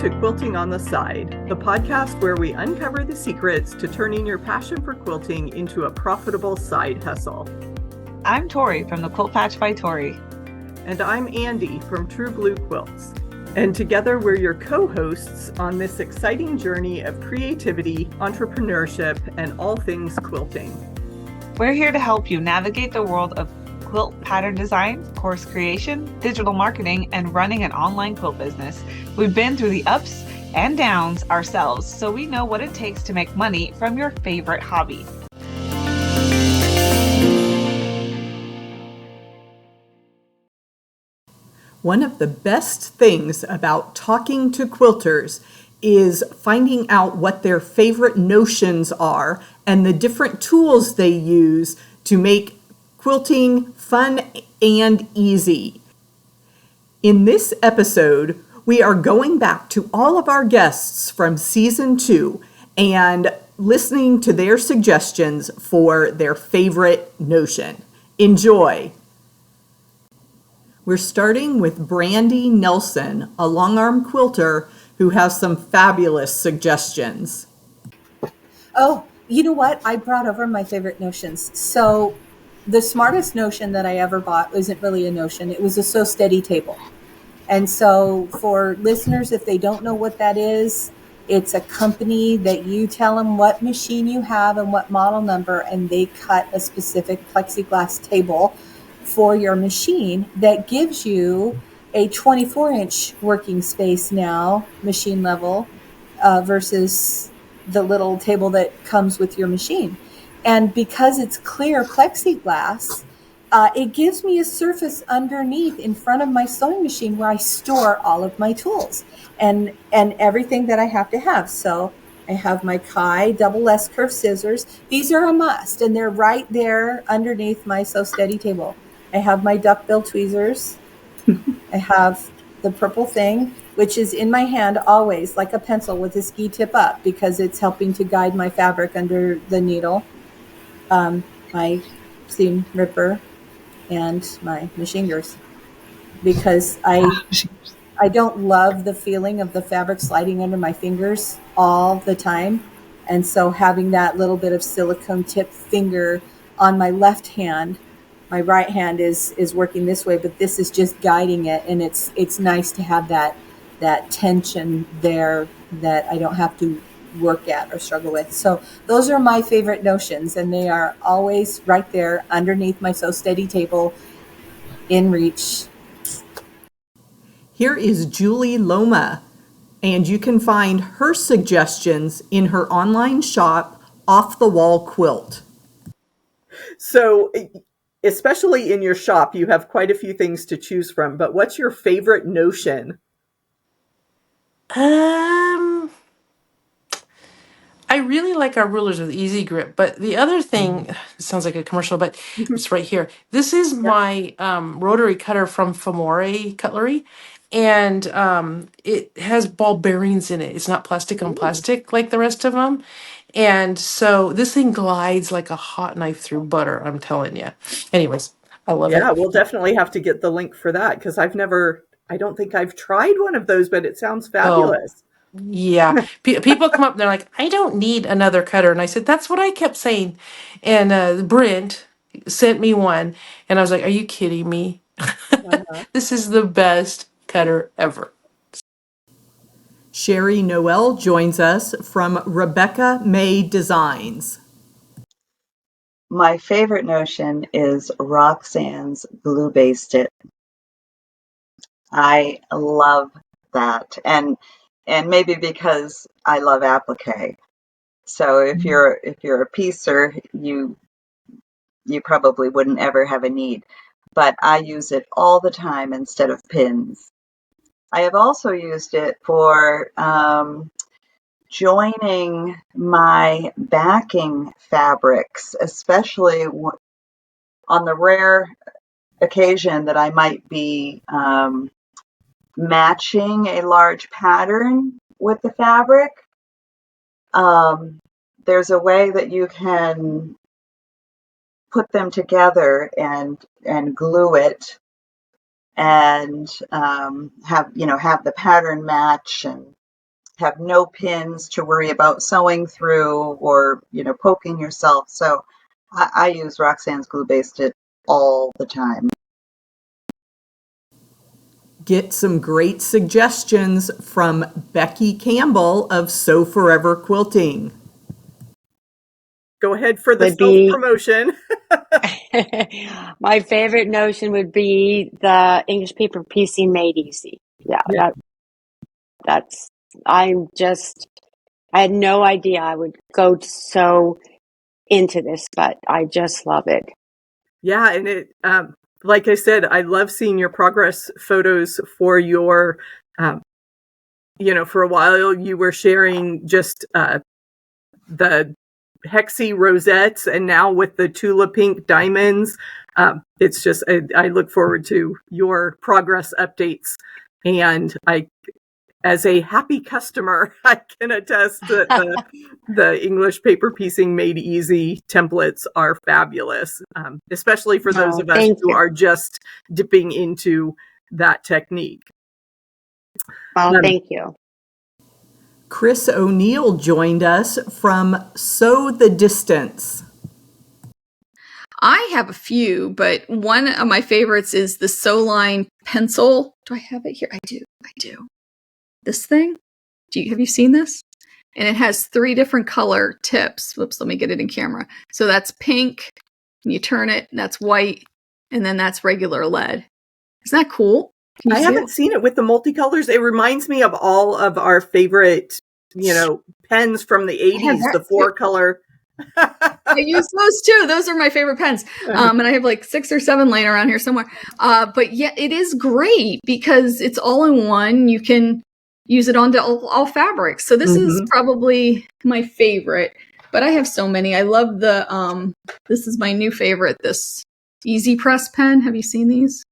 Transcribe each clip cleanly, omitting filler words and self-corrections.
to Quilting on the Side, the podcast where we uncover the secrets to turning your passion for quilting into a profitable side hustle. I'm Tori from the Quilt Patch by Tori. And I'm Andi from True Blue Quilts. And together we're your co-hosts on this exciting journey of creativity, entrepreneurship, and all things quilting. We're here to help you navigate the world of quilt pattern design, course creation, digital marketing, and running an online quilt business. We've been through the ups and downs ourselves, so we know what it takes to make money from your favorite hobby. One of the best things about talking to quilters is finding out what their favorite notions are and the different tools they use to make quilting fun and easy. In this episode, we are going back to all of our guests from season 2 and listening to their suggestions for their favorite notion. Enjoy! We're starting with Brandy Nelson, a long-arm quilter who has some fabulous suggestions. Oh, you know what? I brought over my favorite notions. So the smartest notion that I ever bought isn't really a notion. It was a Sew Steady table. And so for listeners, if they don't know what that is, it's a company that you tell them what machine you have and what model number, and they cut a specific plexiglass table for your machine that gives you a 24-inch working space now, machine level, versus the little table that comes with your machine. And because it's clear plexiglass, it gives me a surface underneath in front of my sewing machine where I store all of my tools and everything that I have to have. So I have my Kai double S curve scissors. These are a must, and they're right there underneath my Sew Steady table. I have my duckbill tweezers. I have the purple thing, which is in my hand always, like a pencil with a ski tip up, because it's helping to guide my fabric under the needle. My seam ripper and my machine gears, because I don't love the feeling of the fabric sliding under my fingers all the time. And so having that little bit of silicone tip finger on my left hand, my right hand is working this way, but this is just guiding it. And it's nice to have that tension there that I don't have to work at or struggle with. So those are my favorite notions, and they are always right there underneath my Sew Steady table, in reach. Here is Julie Loma, and you can find her suggestions in her online shop, Off the Wall Quilt. So, especially in your shop, you have quite a few things to choose from, but what's your favorite notion? I really like our rulers with easy grip, but the other thing, it sounds like a commercial, but it's right here. This is my rotary cutter from Famore Cutlery, and it has ball bearings in it. It's not plastic on plastic like the rest of them. And so this thing glides like a hot knife through butter, I'm telling you. Anyways, I love it. Yeah, we'll definitely have to get the link for that, because I don't think I've tried one of those, but it sounds fabulous. Yeah. People come up and they're like, I don't need another cutter. And I said, that's what I kept saying. And Brent sent me one. And I was like, are you kidding me? This is the best cutter ever. Sherry Noel joins us from Rebecca May Designs. My favorite notion is Roxanne's glue basted. I love that, and maybe because I love applique. So if you're a piecer, you probably wouldn't ever have a need, but I use it all the time instead of pins. I have also used it for joining my backing fabrics, especially on the rare occasion that I might be matching a large pattern with the fabric. There's a way that you can put them together and glue it and have the pattern match, and have no pins to worry about sewing through or, poking yourself. So I use Roxanne's Glue Based It all the time. Get some great suggestions from Becky Campbell of Sew Forever Quilting. Go ahead for the self-promotion. My favorite notion would be the English paper piecing made easy. Yeah. I had no idea I would go so into this, but I just love it. Yeah, and it, like I said, I love seeing your progress photos for your, for a while you were sharing just the hexy rosettes, and now with the Tula pink diamonds, it's just, I look forward to your progress updates. And as a happy customer, I can attest that the English paper piecing made easy templates are fabulous, especially for those of us who are just dipping into that technique. Well, thank you. Chris O'Neill joined us from Sew the Distance. I have a few, but one of my favorites is the Sew Line pencil. Do I have it here? I do. This thing? Have you seen this? And it has 3 different color tips. Whoops, let me get it in camera. So that's pink, and you turn it, and that's white, and then that's regular lead. Isn't that cool? I haven't seen it with the multicolors. It reminds me of all of our favorite, pens from the 80s, the 4-color. I use those too. Those are my favorite pens. And I have like 6 or 7 laying around here somewhere. But yeah, it is great because it's all in one. You can use it onto all fabrics. So this is probably my favorite, but I have so many. I love this is my new favorite, this Easy Press pen. Have you seen these?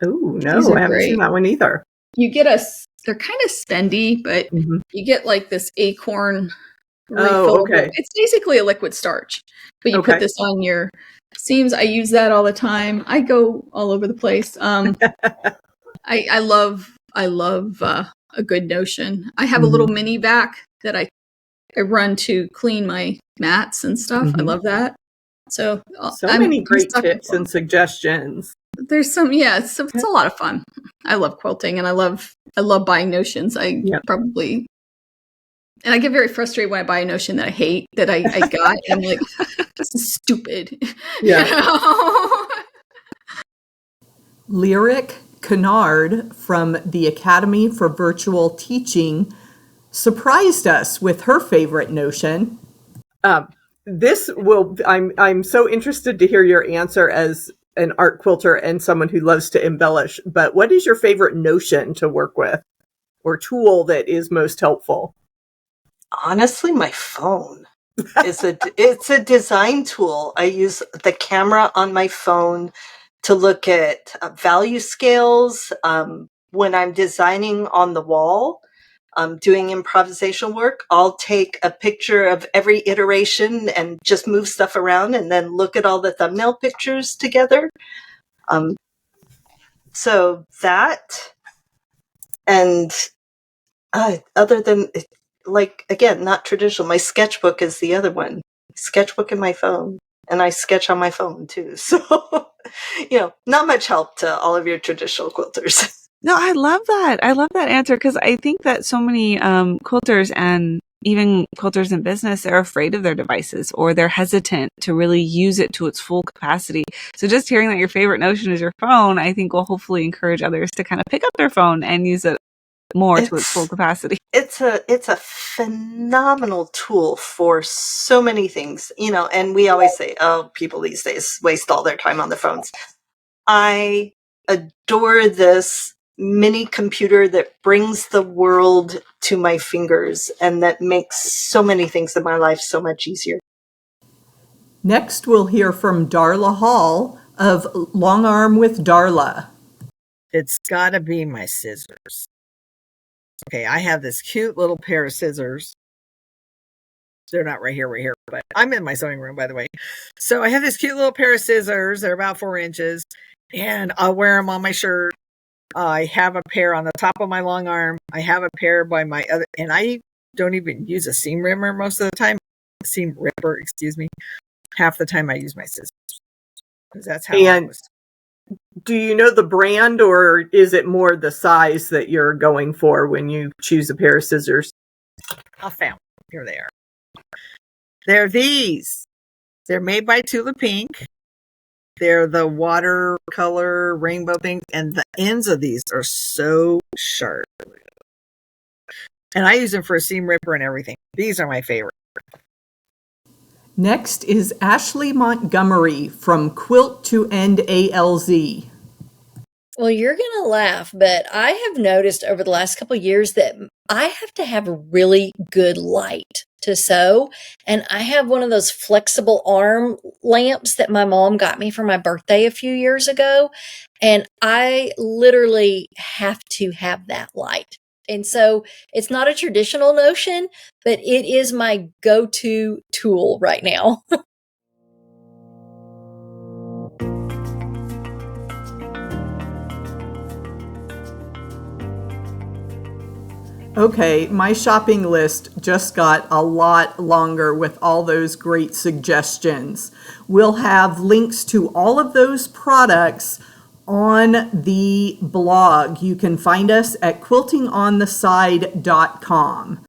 Oh, no, I haven't seen that one either. You get they're kind of spendy, but you get like this acorn refill. Oh, okay. It's basically a liquid starch, but you put this on your seams. I use that all the time. I go all over the place. I love a good notion. I have a little mini vac that I run to clean my mats and stuff. I love that. So many great tips and suggestions. There's some, it's a lot of fun. I love quilting, and I love buying notions. I get very frustrated when I buy a notion that I hate that I got. And I'm like, this is stupid. Yeah. Lyric Kennard from the Academy for Virtual Teaching surprised us with her favorite notion. I'm so interested to hear your answer as an art quilter and someone who loves to embellish, but what is your favorite notion to work with or tool that is most helpful? Honestly, my phone it's a design tool. I use the camera on my phone to look at value scales. When I'm designing on the wall, doing improvisation work, I'll take a picture of every iteration and just move stuff around and then look at all the thumbnail pictures together. So that, and other than, again, not traditional. My sketchbook is the other one. Sketchbook in my phone. And I sketch on my phone too. So, not much help to all of your traditional quilters. No, I love that. I love that answer because I think that so many quilters and even quilters in business are afraid of their devices or they're hesitant to really use it to its full capacity. So just hearing that your favorite notion is your phone, I think will hopefully encourage others to kind of pick up their phone and use it more to its full capacity. It's a phenomenal tool for so many things, and we always say, oh, people these days waste all their time on their phones. I adore this mini computer that brings the world to my fingers and that makes so many things in my life so much easier. Next, we'll hear from Darla Hall of Long Arm with Darla. It's gotta be my scissors. Okay, I have this cute little pair of scissors. They're not right here, but I'm in my sewing room, by the way. So I have this cute little pair of scissors. They're about 4 inches, and I'll wear them on my shirt I have a pair on the top of my long arm. I have a pair by my other, and I don't even use a seam ripper most of the time. Seam ripper, excuse me. Half the time I use my scissors because that's how I was. Do you know the brand, or is it more the size that you're going for when you choose a pair of scissors? I found them. Here they are. They're these. They're made by Tula Pink. They're the watercolor rainbow things, and the ends of these are so sharp. And I use them for a seam ripper and everything. These are my favorite. Next is Ashley Montgomery from Quilt to End ALZ. Well, you're going to laugh, but I have noticed over the last couple of years that I have to have a really good light to sew. And I have one of those flexible arm lamps that my mom got me for my birthday a few years ago. And I literally have to have that light. And so it's not a traditional notion, but it is my go-to tool right now. Okay, my shopping list just got a lot longer with all those great suggestions. We'll have links to all of those products on the blog. You can find us at quiltingontheside.com.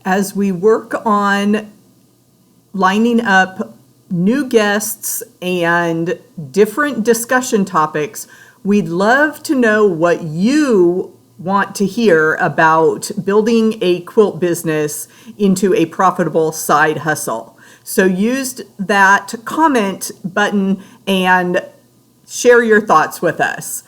As we work on lining up new guests and different discussion topics, we'd love to know what you want to hear about building a quilt business into a profitable side hustle. So use that comment button and share your thoughts with us.